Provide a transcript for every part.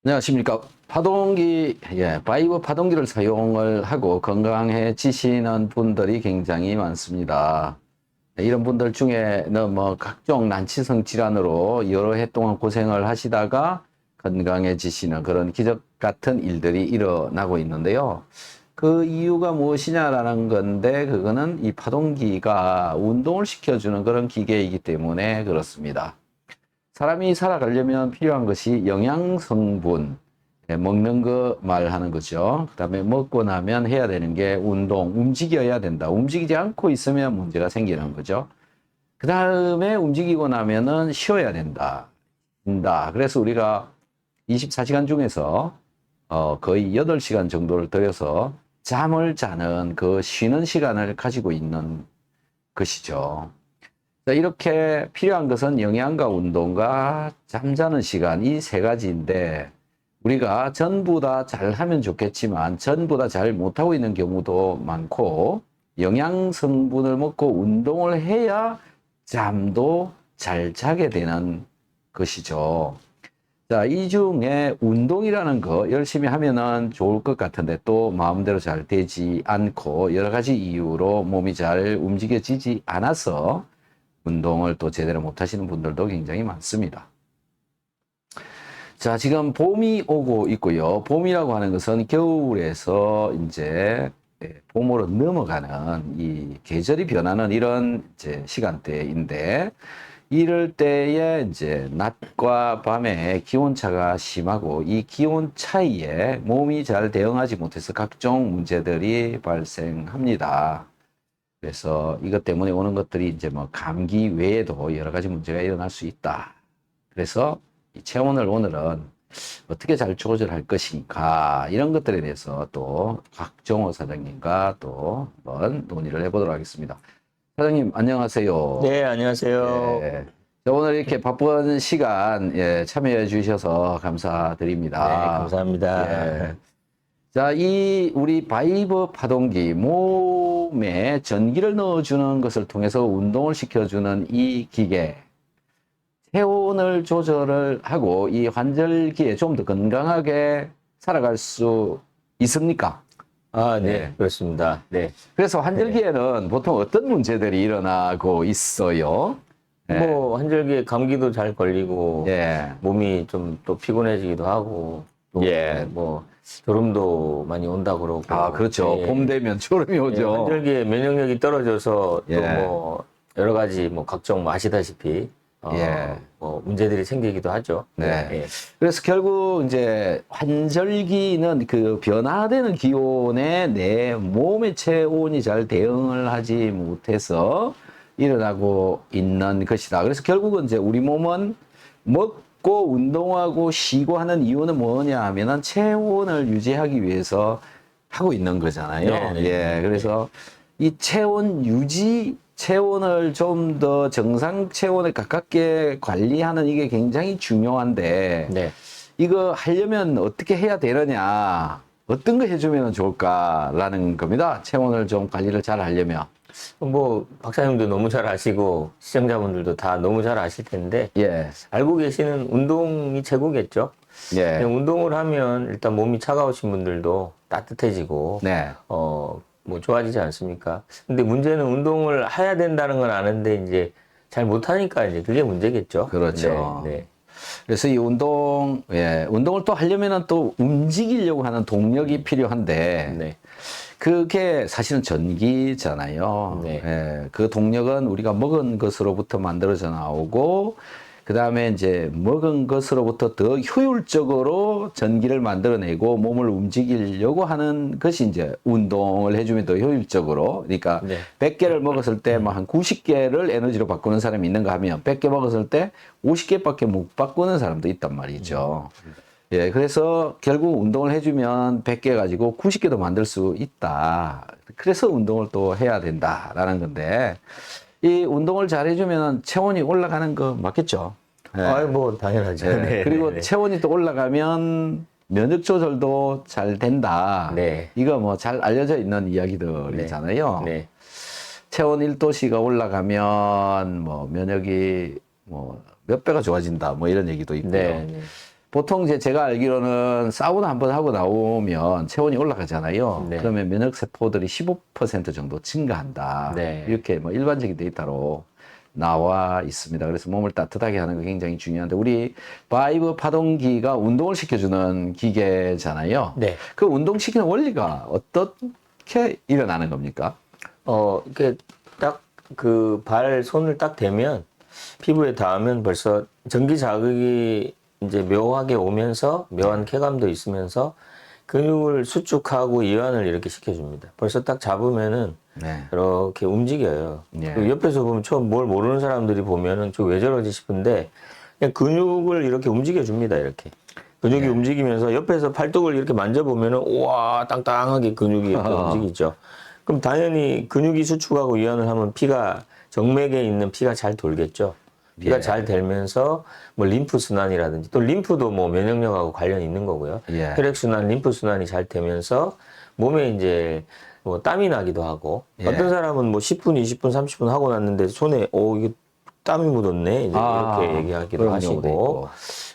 안녕하십니까. 파동기, 바이브 파동기를 사용을 하고 건강해지시는 분들이 굉장히 많습니다. 이런 분들 중에는 뭐 각종 난치성 질환으로 여러 해 동안 고생을 하시다가 건강해지시는 그런 기적 같은 일들이 일어나고 있는데요. 그 이유가 무엇이냐라는 건데, 그거는 이 파동기가 운동을 시켜주는 그런 기계이기 때문에 그렇습니다. 사람이 살아가려면 필요한 것이 영양성분, 먹는 거 말하는 거죠. 그 다음에 먹고 나면 해야 되는 게 운동, 움직여야 된다. 움직이지 않고 있으면 문제가 생기는 거죠. 그 다음에 움직이고 나면은 쉬어야 된다. 그래서 우리가 24시간 중에서 거의 8시간 정도를 들여서 잠을 자는 그 쉬는 시간을 가지고 있는 것이죠. 이렇게 필요한 것은 영양과 운동과 잠자는 시간, 이 세 가지인데, 우리가 전부 다 잘하면 좋겠지만 전부 다 잘 못하고 있는 경우도 많고, 영양 성분을 먹고 운동을 해야 잠도 잘 자게 되는 것이죠. 자, 이 중에 운동이라는 거 열심히 하면은 좋을 것 같은데 또 마음대로 잘 되지 않고 여러 가지 이유로 몸이 잘 움직여지지 않아서 운동을 또 제대로 못 하시는 분들도 굉장히 많습니다. 자, 지금 봄이 오고 있고요. 봄이라고 하는 것은 겨울에서 이제 봄으로 넘어가는 이 계절이 변하는 이런 이제 시간대인데, 이럴 때에 이제 낮과 밤의 기온차가 심하고 이 기온 차이에 몸이 잘 대응하지 못해서 각종 문제들이 발생합니다. 그래서 이것 때문에 오는 것들이 이제 뭐 감기 외에도 여러 가지 문제가 일어날 수 있다. 그래서 이 체온을 오늘은 어떻게 잘 조절할 것인가, 이런 것들에 대해서 또 박정호 사장님과 또 한번 논의를 해보도록 하겠습니다. 사장님 안녕하세요. 네, 안녕하세요. 예. 자, 오늘 이렇게 바쁜 시간 참여해 주셔서 감사드립니다. 네, 감사합니다. 예. 자, 이 우리 바이브 파동기, 몸에 전기를 넣어주는 것을 통해서 운동을 시켜주는 이 기계, 체온을 조절을 하고 이 환절기에 좀 더 건강하게 살아갈 수 있습니까? 네, 네. 그렇습니다. 네. 그래서 환절기에는 보통 어떤 문제들이 일어나고 있어요? 뭐, 한절기에 감기도 잘 걸리고, 예. 몸이 좀 또 피곤해지기도 하고, 또 예. 뭐, 졸음도 많이 온다 그러고. 아, 그렇죠. 예, 봄 되면 졸음이 예, 오죠. 한절기에 면역력이 떨어져서 또 예. 뭐, 여러 가지 뭐, 각종 뭐 아시다시피, 예. 뭐, 문제들이 생기기도 하죠. 네. 예. 그래서 결국 이제 환절기는 그 변화되는 기온에 내 몸의 체온이 잘 대응을 하지 못해서 일어나고 있는 것이다. 그래서 결국은 이제 우리 몸은 먹고 운동하고 쉬고 하는 이유는 뭐냐 하면은 체온을 유지하기 위해서 하고 있는 거잖아요. 네, 네, 예. 그래서 이 체온 유지, 체온을 좀 더 정상 체온에 가깝게 관리하는 이게 굉장히 중요한데, 네. 이거 하려면 어떻게 해야 되느냐, 어떤 거 해주면 좋을까라는 겁니다. 체온을 좀 관리를 잘 하려면. 뭐, 박사님도 너무 잘 아시고, 시청자분들도 다 너무 잘 아실 텐데, 예, 알고 계시는 운동이 최고겠죠. 예, 운동을 하면 일단 몸이 차가우신 분들도 따뜻해지고, 네, 뭐 좋아지지 않습니까? 근데 문제는 운동을 해야 된다는 건 아는데 이제 잘 못하니까 이제 그게 문제겠죠. 그렇죠. 네, 그래서 이 운동을 또 하려면은 또 움직이려고 하는 동력이 필요한데, 네, 그게 사실은 전기잖아요. 네. 예, 그 동력은 우리가 먹은 것으로부터 만들어져 나오고, 그 다음에 이제 먹은 것으로부터 더 효율적으로 전기를 만들어내고 몸을 움직이려고 하는 것이 이제 운동을 해주면 더 효율적으로. 그러니까 네. 100개를 먹었을 때 뭐 한 90개를 에너지로 바꾸는 사람이 있는가 하면 100개 먹었을 때 50개밖에 못 바꾸는 사람도 있단 말이죠. 예, 그래서 결국 운동을 해주면 100개 가지고 90개도 만들 수 있다. 그래서 운동을 또 해야 된다라는 건데, 이 운동을 잘 해주면 체온이 올라가는 거 맞겠죠? 예. 뭐 당연하죠. 예. 네, 그리고 네, 체온이 또 올라가면 면역 조절도 잘 된다. 네. 이거 뭐 잘 알려져 있는 이야기들이잖아요. 네, 체온 1도씨가 올라가면 뭐 면역이 뭐 몇 배가 좋아진다. 뭐 이런 얘기도 있고요. 네, 네. 보통 이제 제가 알기로는 사우나 한번 하고 나오면 체온이 올라가잖아요. 네. 그러면 면역세포들이 15% 정도 증가한다. 네. 이렇게 뭐 일반적인 데이터로 나와 있습니다. 그래서 몸을 따뜻하게 하는 거 굉장히 중요한데 우리 바이브 파동기가 운동을 시켜주는 기계잖아요. 네. 그 운동시키는 원리가 어떻게 일어나는 겁니까? 이렇게 딱 그 손을 딱 대면 피부에 닿으면 벌써 전기 자극이 이제 묘하게 오면서 묘한 쾌감도 있으면서 근육을 수축하고 이완을 이렇게 시켜줍니다. 벌써 딱 잡으면은 네. 이렇게 움직여요. 예. 그 옆에서 보면 처음 뭘 모르는 사람들이 보면은 저 왜 저러지 싶은데 그냥 근육을 이렇게 움직여줍니다. 이렇게. 근육이 예. 움직이면서 옆에서 팔뚝을 이렇게 만져보면은 우와 땅땅하게 근육이 이렇게 움직이죠. 그럼 당연히 근육이 수축하고 이완을 하면 정맥에 있는 피가 잘 돌겠죠. 피가 예. 잘 돌면서 뭐 림프 순환이라든지 또 림프도 뭐 면역력하고 관련이 있는 거고요. 예. 혈액 순환, 림프 순환이 잘 되면서 몸에 이제 뭐 땀이 나기도 하고 예. 어떤 사람은 뭐 10분, 20분, 30분 하고 났는데 손에 이게 땀이 묻었네 이제 이렇게 얘기하기도 그런 경우도 하시고 있고.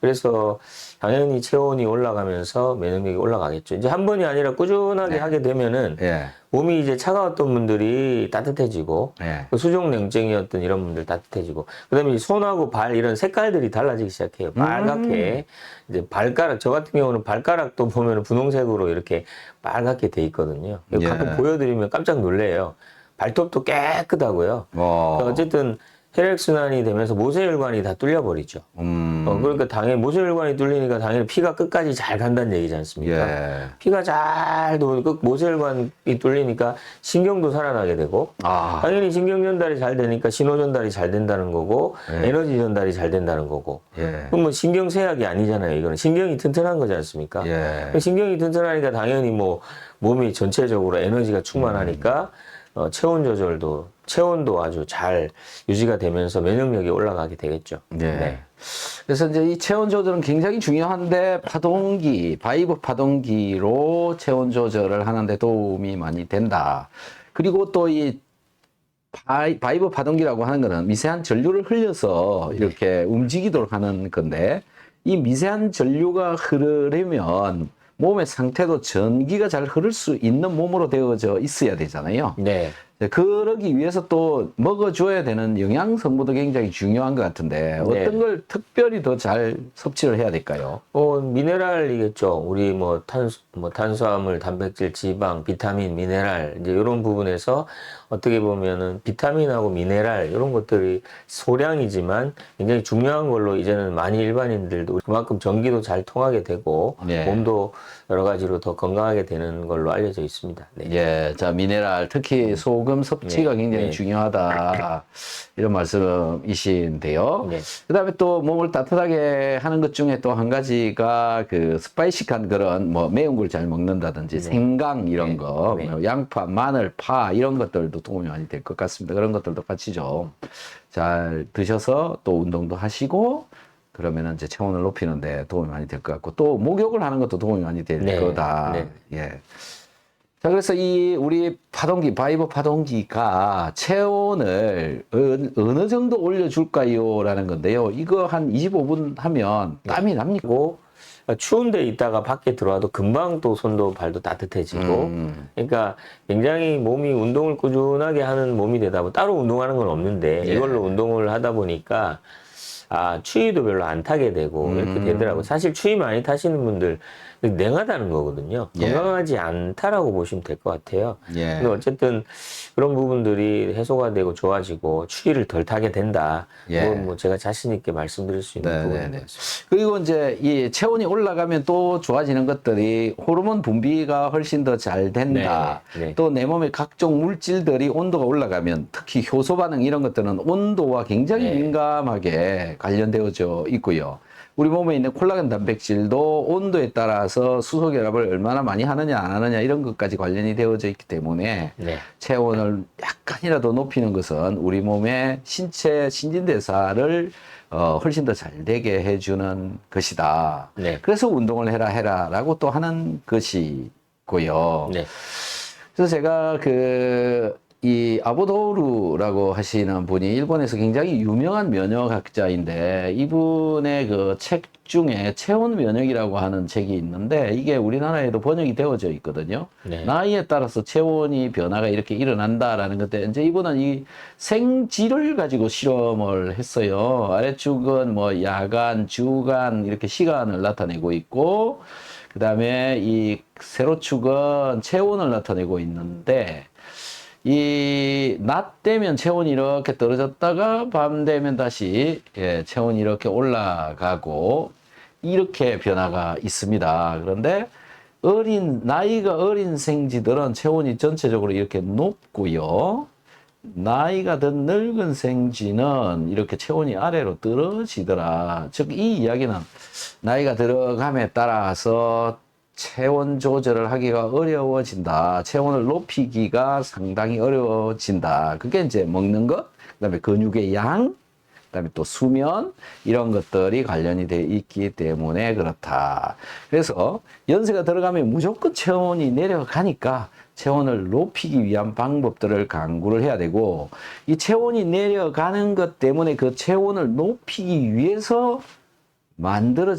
그래서 당연히 체온이 올라가면서 면역력이 올라가겠죠. 이제 한 번이 아니라 꾸준하게 네. 하게 되면은 예. 몸이 이제 차가웠던 분들이 따뜻해지고 예. 그 수족 냉증이었던 이런 분들 따뜻해지고 그다음에 이 손하고 발 이런 색깔들이 달라지기 시작해요. 빨갛게 이제 발가락 저 같은 경우는 발가락도 보면 분홍색으로 이렇게 빨갛게 돼 있거든요. 예. 가끔 보여드리면 깜짝 놀래요. 발톱도 깨끗하고요. 그러니까 어쨌든 혈액순환이 되면서 모세혈관이 다 뚫려버리죠. 그러니까 당연히 모세혈관이 뚫리니까 당연히 피가 끝까지 잘 간다는 얘기지 않습니까? 예. 피가 잘 돌고 모세혈관이 뚫리니까 신경도 살아나게 되고 아. 당연히 신경 전달이 잘 되니까 신호 전달이 잘 된다는 거고 예. 에너지 전달이 잘 된다는 거고 예. 그럼 뭐 신경쇠약이 아니잖아요. 이거는 신경이 튼튼한 거지 않습니까? 예. 신경이 튼튼하니까 당연히 뭐 몸이 전체적으로 에너지가 충만하니까 체온도 아주 잘 유지가 되면서 면역력이 올라가게 되겠죠. 네. 그래서 이제 이 체온 조절은 굉장히 중요한데 바이브 파동기로 체온 조절을 하는데 도움이 많이 된다. 그리고 또 이 바이브 파동기라고 하는 거는 미세한 전류를 흘려서 이렇게 움직이도록 하는 건데 이 미세한 전류가 흐르려면 몸의 상태도 전기가 잘 흐를 수 있는 몸으로 되어져 있어야 되잖아요. 네. 그러기 위해서 또 먹어줘야 되는 영양 성분도 굉장히 중요한 것 같은데 네. 어떤 걸 특별히 더 잘 섭취를 해야 될까요? 미네랄이겠죠. 우리 탄수화물, 단백질, 지방, 비타민, 미네랄 이제 이런 부분에서 어떻게 보면은 비타민하고 미네랄 이런 것들이 소량이지만 굉장히 중요한 걸로 이제는 많이 일반인들도 그만큼 전기도 잘 통하게 되고 네. 몸도 여러 가지로 더 건강하게 되는 걸로 알려져 있습니다. 네. 예, 자 미네랄 특히 소금 섭취가 네, 굉장히 네. 중요하다 이런 말씀이신데요. 네. 그다음에 또 몸을 따뜻하게 하는 것 중에 또 한 가지가 그 스파이시한 그런 뭐 매운 걸 잘 먹는다든지 생강 이런 네. 거, 네. 뭐 양파, 마늘, 파 이런 것들도 도움이 많이 될 것 같습니다. 그런 것들도 같이 좀 잘 드셔서 또 운동도 하시고 그러면은 이제 체온을 높이는데 도움이 많이 될 것 같고 또 목욕을 하는 것도 도움이 많이 될 네. 거다. 네. 예. 자, 그래서 우리 바이브 파동기가 체온을 어느 정도 올려줄까요? 라는 건데요. 이거 한 25분 하면 땀이 납니까? 그리고 추운 데 있다가 밖에 들어와도 금방 또 손도 발도 따뜻해지고 그러니까 굉장히 몸이 운동을 꾸준하게 하는 몸이 되다 보니 따로 운동하는 건 없는데 예. 이걸로 운동을 하다 보니까 추위도 별로 안 타게 되고 이렇게 되더라고요. 사실 추위 많이 타시는 분들 냉하다는 거거든요. 예. 건강하지 않다라고 보시면 될 것 같아요. 예. 근데 어쨌든 그런 부분들이 해소가 되고 좋아지고 추위를 덜 타게 된다. 예. 그건 뭐 제가 자신 있게 말씀드릴 수 있는 부분인 것 같습니다. 그리고 이제 이 체온이 올라가면 또 좋아지는 것들이 호르몬 분비가 훨씬 더 잘 된다. 네, 네. 또 내 몸의 각종 물질들이 온도가 올라가면 특히 효소 반응 이런 것들은 온도와 굉장히 네. 민감하게 관련되어져 있고요. 우리 몸에 있는 콜라겐 단백질도 온도에 따라서 수소 결합을 얼마나 많이 하느냐 안 하느냐 이런 것까지 관련이 되어져 있기 때문에 네. 체온을 약간이라도 높이는 것은 우리 몸의 신체 신진대사를 훨씬 더 잘 되게 해주는 것이다. 네. 그래서 운동을 해라라고 또 하는 것이고요. 네. 그래서 제가 이 아보도우루라고 하시는 분이 일본에서 굉장히 유명한 면역학자인데 이분의 그 책 중에 체온 면역이라고 하는 책이 있는데 이게 우리나라에도 번역이 되어져 있거든요. 네. 나이에 따라서 체온이 변화가 이렇게 일어난다라는 건데 이제 이분은 이 생지를 가지고 실험을 했어요. 아래축은 뭐 야간, 주간 이렇게 시간을 나타내고 있고 그다음에 이 세로축은 체온을 나타내고 있는데 이 낮 되면 체온이 이렇게 떨어졌다가 밤 되면 다시 체온이 이렇게 올라가고 이렇게 변화가 있습니다. 그런데 나이가 어린 생쥐들은 체온이 전체적으로 이렇게 높고요. 나이가 더 늙은 생쥐는 이렇게 체온이 아래로 떨어지더라. 즉, 이 이야기는 나이가 들어감에 따라서 체온 조절을 하기가 어려워진다. 체온을 높이기가 상당히 어려워진다. 그게 이제 먹는 것, 그다음에 근육의 양, 그다음에 또 수면 이런 것들이 관련이 돼 있기 때문에 그렇다. 그래서 연세가 들어가면 무조건 체온이 내려가니까 체온을 높이기 위한 방법들을 강구를 해야 되고 이 체온이 내려가는 것 때문에 그 체온을 높이기 위해서 만드는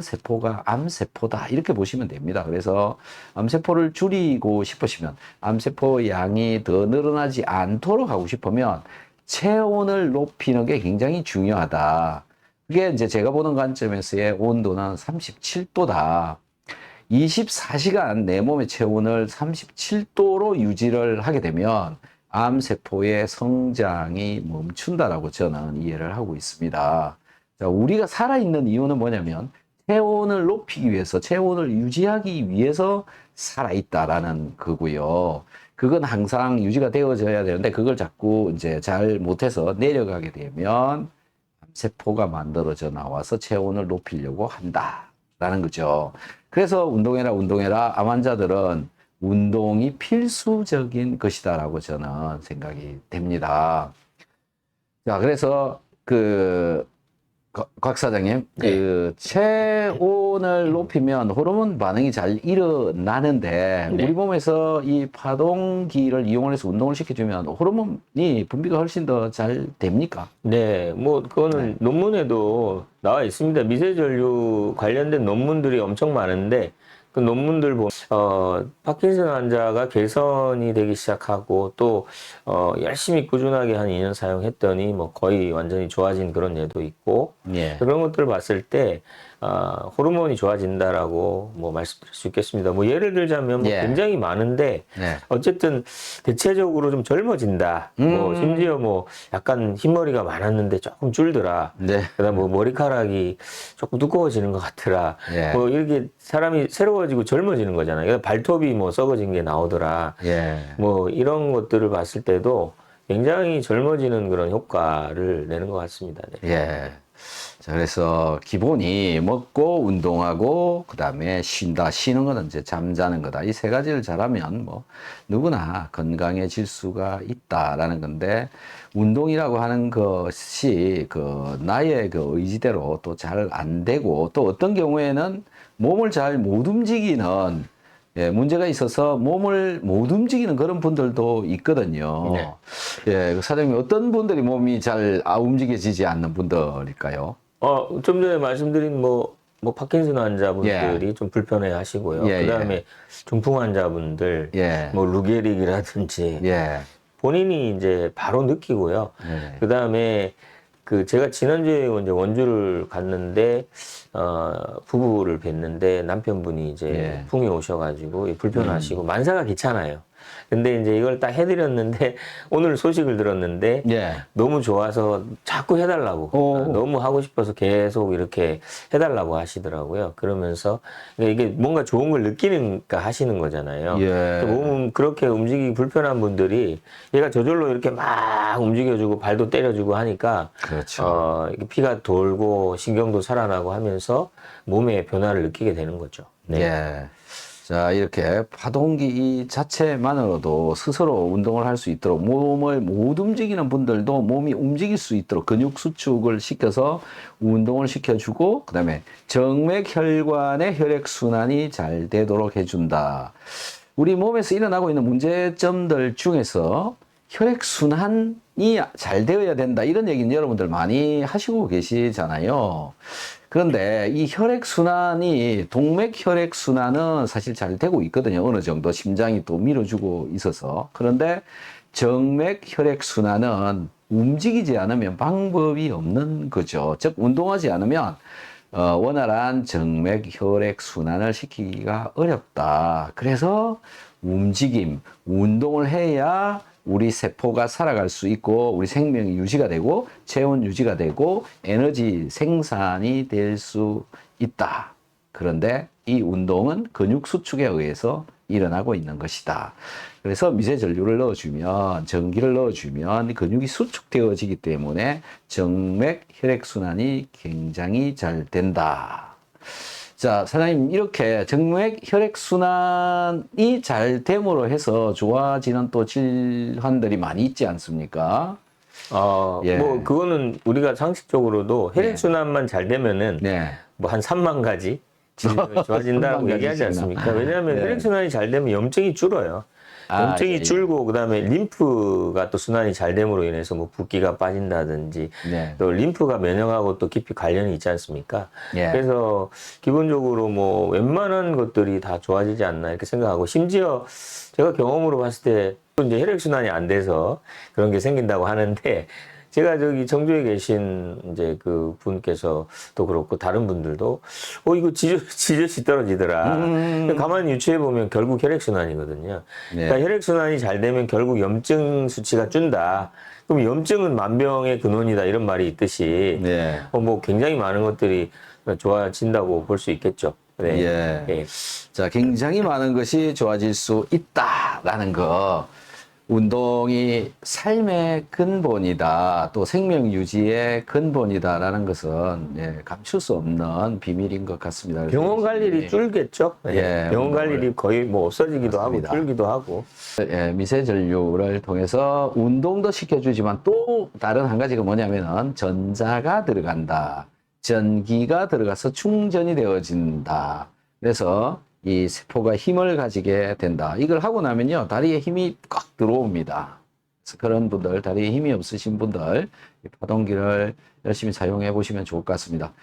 세포가 암세포다. 이렇게 보시면 됩니다. 그래서 암세포를 줄이고 싶으시면, 암세포 양이 더 늘어나지 않도록 하고 싶으면, 체온을 높이는 게 굉장히 중요하다. 그게 이제 제가 보는 관점에서의 온도는 37도다. 24시간 내 몸의 체온을 37도로 유지를 하게 되면, 암세포의 성장이 멈춘다라고 저는 이해를 하고 있습니다. 자, 우리가 살아있는 이유는 뭐냐면 체온을 높이기 위해서, 체온을 유지하기 위해서 살아있다라는 거고요. 그건 항상 유지가 되어져야 되는데 그걸 자꾸 이제 잘 못해서 내려가게 되면 세포가 만들어져 나와서 체온을 높이려고 한다라는 거죠. 그래서 운동해라. 암 환자들은 운동이 필수적인 것이다라고 저는 생각이 됩니다. 자, 그래서 곽 사장님, 네. 체온을 높이면 호르몬 반응이 잘 일어나는데, 네. 우리 몸에서 이 파동기를 이용해서 운동을 시켜주면 호르몬이 분비가 훨씬 더 잘 됩니까? 네, 뭐 그거는 논문에도 나와 있습니다. 미세전류 관련된 논문들이 엄청 많은데 그 논문들 보면 파킨슨 환자가 개선이 되기 시작하고 또 열심히 꾸준하게 한 2년 사용했더니 뭐 거의 완전히 좋아진 그런 예도 있고 예. 그런 것들을 봤을 때 호르몬이 좋아진다라고 뭐 말씀드릴 수 있겠습니다. 뭐 예를 들자면 뭐 예. 굉장히 많은데 네. 어쨌든 대체적으로 좀 젊어진다. 뭐 심지어 뭐 약간 흰머리가 많았는데 조금 줄더라. 네. 그다음 뭐 머리카락이 조금 두꺼워지는 것 같더라. 예. 뭐 이렇게 사람이 새로워지고 젊어지는 거잖아요. 발톱이 뭐 썩어진 게 나오더라. 예. 뭐 이런 것들을 봤을 때도 굉장히 젊어지는 그런 효과를 내는 것 같습니다. 네. 예. 자, 그래서 기본이 먹고 운동하고 그다음에 쉰다. 쉬는 거는 이제 잠자는 거다. 이 세 가지를 잘하면 뭐 누구나 건강해질 수가 있다라는 건데 운동이라고 하는 것이 나의 의지대로 또 잘 안 되고 또 어떤 경우에는 몸을 잘 못 움직이는 문제가 있어서 몸을 못 움직이는 그런 분들도 있거든요. 네. 예, 사장님 어떤 분들이 몸이 잘 움직여지지 않는 분들일까요? 좀 전에 말씀드린 뭐 파킨슨 환자분들이 좀 불편해 하시고요. 예, 그다음에 중풍 환자분들, 예. 뭐 루게릭이라든지 예. 본인이 이제 바로 느끼고요. 네. 그다음에 제가 지난주에 이제 원주를 갔는데 부부를 뵀는데 남편분이 이제 예. 풍이 오셔가지고 불편하시고 만사가 귀찮아요. 근데 이제 이걸 딱 해드렸는데 오늘 소식을 들었는데 예. 너무 좋아서 자꾸 해달라고 너무 하고 싶어서 계속 이렇게 해달라고 하시더라고요. 그러면서 이게 뭔가 좋은 걸 느끼니까 하시는 거잖아요. 예. 몸은 그렇게 움직이기 불편한 분들이 얘가 저절로 이렇게 막 움직여주고 발도 때려주고 하니까 그렇죠. 이게 피가 돌고 신경도 살아나고 하면서 몸의 변화를 느끼게 되는 거죠. 네. 예. 자, 이렇게 파동기 이 자체만으로도 스스로 운동을 할 수 있도록 몸을 못 움직이는 분들도 몸이 움직일 수 있도록 근육 수축을 시켜서 운동을 시켜주고 그다음에 정맥 혈관의 혈액순환이 잘 되도록 해준다. 우리 몸에서 일어나고 있는 문제점들 중에서 혈액순환이 잘 되어야 된다. 이런 얘기는 여러분들 많이 하시고 계시잖아요. 그런데 이 혈액순환이, 동맥혈액순환은 사실 잘 되고 있거든요. 어느 정도 심장이 또 밀어주고 있어서. 그런데 정맥혈액순환은 움직이지 않으면 방법이 없는 거죠. 즉, 운동하지 않으면 원활한 정맥혈액순환을 시키기가 어렵다. 그래서 움직임, 운동을 해야 우리 세포가 살아갈 수 있고 우리 생명이 유지가 되고 체온 유지가 되고 에너지 생산이 될 수 있다. 그런데 이 운동은 근육 수축에 의해서 일어나고 있는 것이다. 그래서 미세전류를 넣어주면, 전기를 넣어주면 근육이 수축되어지기 때문에 정맥 혈액순환이 굉장히 잘 된다. 자, 사장님, 이렇게 정맥 혈액순환이 잘 됨으로 해서 좋아지는 또 질환들이 많이 있지 않습니까? 예. 뭐 그거는 우리가 상식적으로도 혈액순환만 잘 되면은 네. 뭐 한 3만 가지 질병이 좋아진다고 3만 얘기하지 가지씩이나. 않습니까? 왜냐하면 네. 혈액순환이 잘 되면 염증이 줄어요. 염증이 예. 줄고 그다음에 림프가 또 순환이 잘 됨으로 인해서 뭐 붓기가 빠진다든지 네. 또 림프가 면역하고 또 깊이 관련이 있지 않습니까? 예. 그래서 기본적으로 뭐 웬만한 것들이 다 좋아지지 않나 이렇게 생각하고 심지어 제가 경험으로 봤을 때 또 이제 혈액순환이 안 돼서 그런 게 생긴다고 하는데 제가 저기 청주에 계신 이제 그 분께서 또 그렇고 다른 분들도 이거 지저씨 떨어지더라. 가만히 유추해 보면 결국 혈액순환이거든요. 네. 그러니까 혈액순환이 잘 되면 결국 염증 수치가 준다. 그럼 염증은 만병의 근원이다 이런 말이 있듯이 네. 뭐 굉장히 많은 것들이 좋아진다고 볼 수 있겠죠. 네. 예. 예. 자, 굉장히 많은 것이 좋아질 수 있다라는 거. 운동이 삶의 근본이다, 또 생명 유지의 근본이다라는 것은 감출 수 없는 비밀인 것 같습니다. 병원 갈 일이 줄겠죠. 예, 병원 갈 운동을. 일이 거의 뭐 없어지기도 맞습니다. 하고 줄기도 하고. 미세전류를 통해서 운동도 시켜주지만 또 다른 한 가지가 뭐냐면은 전자가 들어간다. 전기가 들어가서 충전이 되어진다. 그래서 이 세포가 힘을 가지게 된다. 이걸 하고 나면요, 다리에 힘이 꽉 들어옵니다. 그래서 그런 분들, 다리에 힘이 없으신 분들, 이 파동기를 열심히 사용해 보시면 좋을 것 같습니다.